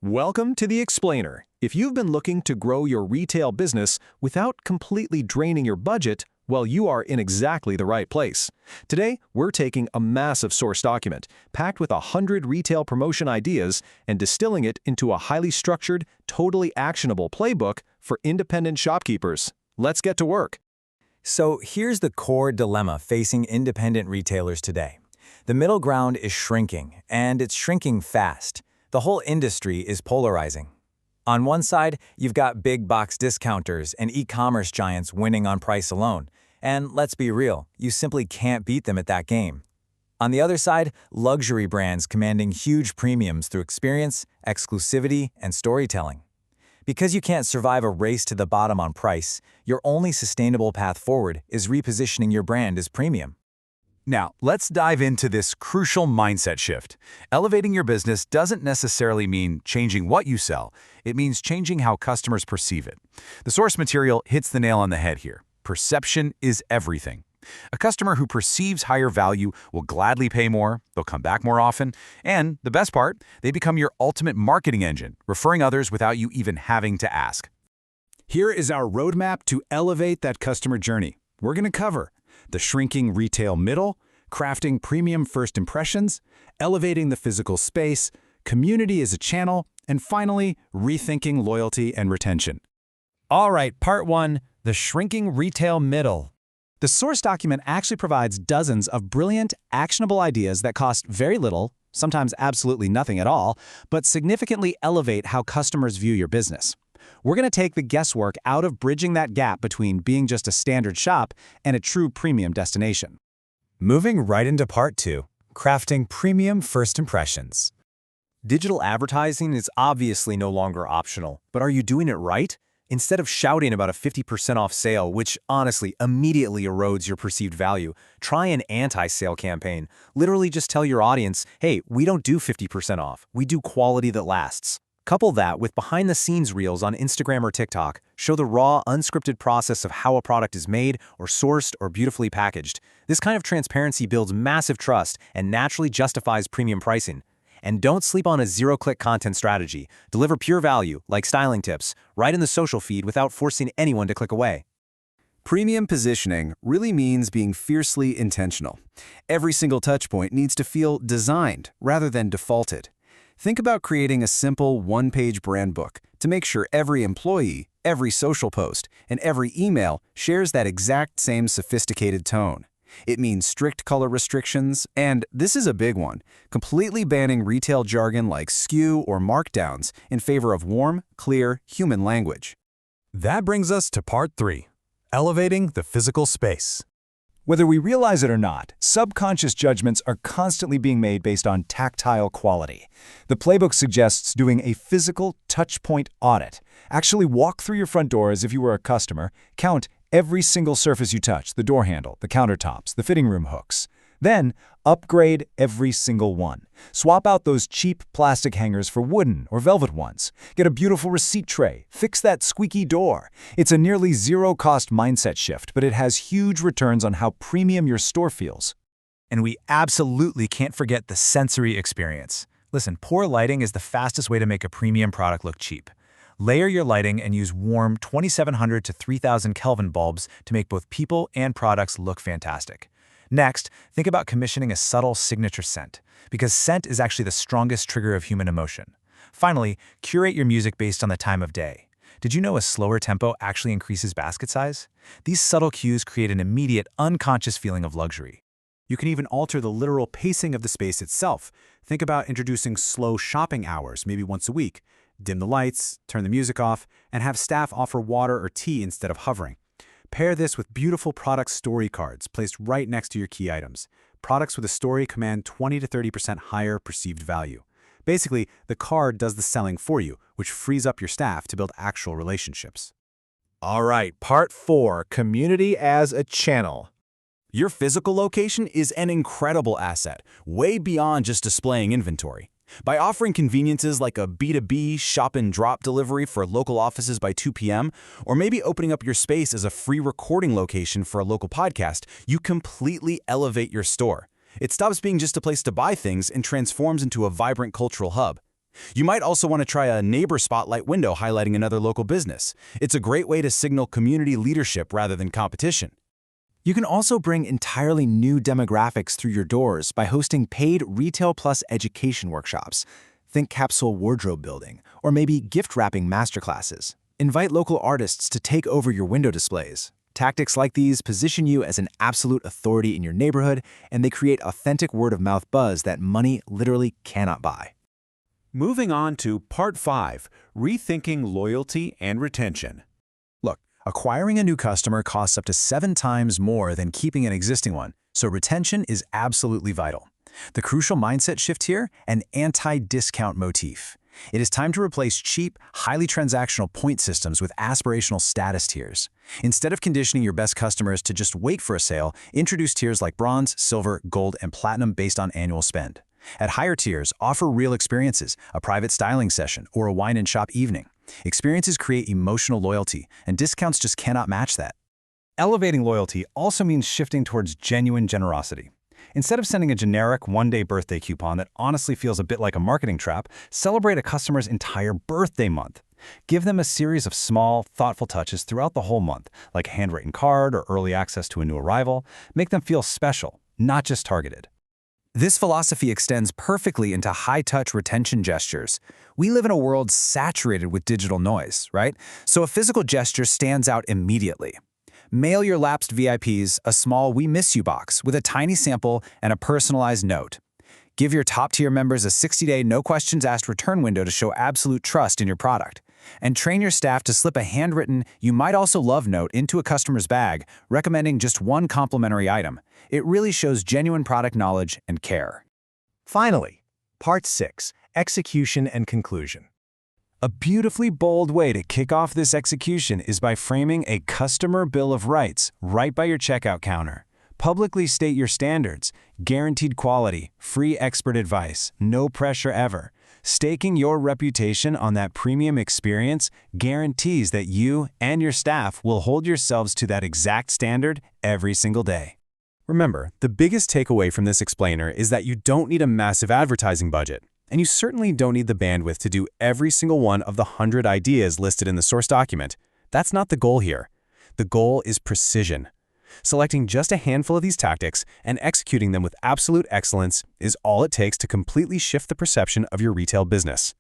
Welcome to The Explainer. If you've been looking to grow your retail business without completely draining your budget, well, you are in exactly the right place. Today, we're taking a massive source document, packed with 100 retail promotion ideas, and distilling it into a highly structured, totally actionable playbook for independent shopkeepers. Let's get to work. So here's the core dilemma facing independent retailers today. The middle ground is shrinking, and it's shrinking fast. The whole industry is polarizing. On one side, you've got big box discounters and e-commerce giants winning on price alone. And let's be real, you simply can't beat them at that game. On the other side, luxury brands commanding huge premiums through experience, exclusivity, and storytelling. Because you can't survive a race to the bottom on price, your only sustainable path forward is repositioning your brand as premium. Now, let's dive into this crucial mindset shift. Elevating your business doesn't necessarily mean changing what you sell. It means changing how customers perceive it. The source material hits the nail on the head here. Perception is everything. A customer who perceives higher value will gladly pay more, they'll come back more often, and the best part, they become your ultimate marketing engine, referring others without you even having to ask. Here is our roadmap to elevate that customer journey. We're going to cover the shrinking retail middle, crafting premium first impressions, elevating the physical space, community as a channel, and finally, rethinking loyalty and retention. All right, part 1, the shrinking retail middle. The source document actually provides dozens of brilliant, actionable ideas that cost very little, sometimes absolutely nothing at all, but significantly elevate how customers view your business. We're going to take the guesswork out of bridging that gap between being just a standard shop and a true premium destination. Moving right into part 2, crafting premium first impressions. Digital advertising is obviously no longer optional, but are you doing it right? Instead of shouting about a 50% off sale, which honestly immediately erodes your perceived value, try an anti-sale campaign. Literally just tell your audience, hey, we don't do 50% off. We do quality that lasts. Couple that with behind-the-scenes reels on Instagram or TikTok. Show the raw, unscripted process of how a product is made or sourced or beautifully packaged. This kind of transparency builds massive trust and naturally justifies premium pricing. And don't sleep on a zero-click content strategy. Deliver pure value, like styling tips, right in the social feed without forcing anyone to click away. Premium positioning really means being fiercely intentional. Every single touchpoint needs to feel designed rather than defaulted. Think about creating a simple one-page brand book to make sure every employee, every social post, and every email shares that exact same sophisticated tone. It means strict color restrictions, and this is a big one, completely banning retail jargon like SKU or markdowns in favor of warm, clear, human language. That brings us to part 3, elevating the physical space. Whether we realize it or not, subconscious judgments are constantly being made based on tactile quality. The playbook suggests doing a physical touchpoint audit. Actually walk through your front door as if you were a customer, count every single surface you touch, the door handle, the countertops, the fitting room hooks. Then, upgrade every single one. Swap out those cheap plastic hangers for wooden or velvet ones. Get a beautiful receipt tray. Fix that squeaky door. It's a nearly zero-cost mindset shift, but it has huge returns on how premium your store feels. And we absolutely can't forget the sensory experience. Listen, poor lighting is the fastest way to make a premium product look cheap. Layer your lighting and use warm 2700 to 3000 Kelvin bulbs to make both people and products look fantastic. Next, think about commissioning a subtle signature scent, because scent is actually the strongest trigger of human emotion. Finally, curate your music based on the time of day. Did you know a slower tempo actually increases basket size? These subtle cues create an immediate, unconscious feeling of luxury. You can even alter the literal pacing of the space itself. Think about introducing slow shopping hours, maybe once a week. Dim the lights, turn the music off, and have staff offer water or tea instead of hovering. Pair this with beautiful product story cards placed right next to your key items. Products with a story command 20 to 30% higher perceived value. Basically, the card does the selling for you, which frees up your staff to build actual relationships. All right, part 4, community as a channel. Your physical location is an incredible asset, way beyond just displaying inventory. By offering conveniences like a B2B shop and drop delivery for local offices by 2 p.m., or maybe opening up your space as a free recording location for a local podcast, you completely elevate your store. It stops being just a place to buy things and transforms into a vibrant cultural hub. You might also want to try a neighbor spotlight window highlighting another local business. It's a great way to signal community leadership rather than competition. You can also bring entirely new demographics through your doors by hosting paid Retail Plus education workshops. Think capsule wardrobe building, or maybe gift wrapping masterclasses. Invite local artists to take over your window displays. Tactics like these position you as an absolute authority in your neighborhood, and they create authentic word-of-mouth buzz that money literally cannot buy. Moving on to Part 5, Rethinking Loyalty and Retention. Look, acquiring a new customer costs up to 7 times more than keeping an existing one, so retention is absolutely vital. The crucial mindset shift here, an anti-discount motif. It is time to replace cheap, highly transactional point systems with aspirational status tiers. Instead of conditioning your best customers to just wait for a sale, introduce tiers like bronze, silver, gold, and platinum based on annual spend. At higher tiers, offer real experiences, a private styling session, or a wine and shop evening. Experiences create emotional loyalty, and discounts just cannot match that. Elevating loyalty also means shifting towards genuine generosity. Instead of sending a generic one-day birthday coupon that honestly feels a bit like a marketing trap, celebrate a customer's entire birthday month. Give them a series of small, thoughtful touches throughout the whole month, like a handwritten card or early access to a new arrival. Make them feel special, not just targeted. This philosophy extends perfectly into high-touch retention gestures. We live in a world saturated with digital noise, right? So a physical gesture stands out immediately. Mail your lapsed VIPs a small "We Miss You" box with a tiny sample and a personalized note. Give your top-tier members a 60-day no-questions-asked return window to show absolute trust in your product. And train your staff to slip a handwritten "You might also love" note into a customer's bag, recommending just one complimentary item. It really shows genuine product knowledge and care. Finally, Part 6, Execution and Conclusion. A beautifully bold way to kick off this execution is by framing a customer bill of rights right by your checkout counter. Publicly state your standards, guaranteed quality, free expert advice, no pressure ever. Staking your reputation on that premium experience guarantees that you and your staff will hold yourselves to that exact standard every single day. Remember, the biggest takeaway from this explainer is that you don't need a massive advertising budget. And you certainly don't need the bandwidth to do every single one of the 100 ideas listed in the source document. That's not the goal here. The goal is precision. Selecting just a handful of these tactics and executing them with absolute excellence is all it takes to completely shift the perception of your retail business.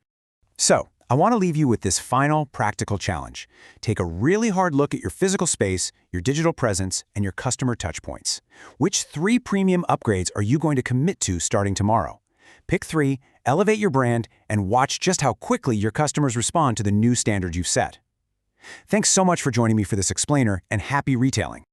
So, I want to leave you with this final practical challenge. Take a really hard look at your physical space, your digital presence, and your customer touchpoints. Which 3 premium upgrades are you going to commit to starting tomorrow? Pick 3, elevate your brand, and watch just how quickly your customers respond to the new standard you've set. Thanks so much for joining me for this explainer, and happy retailing.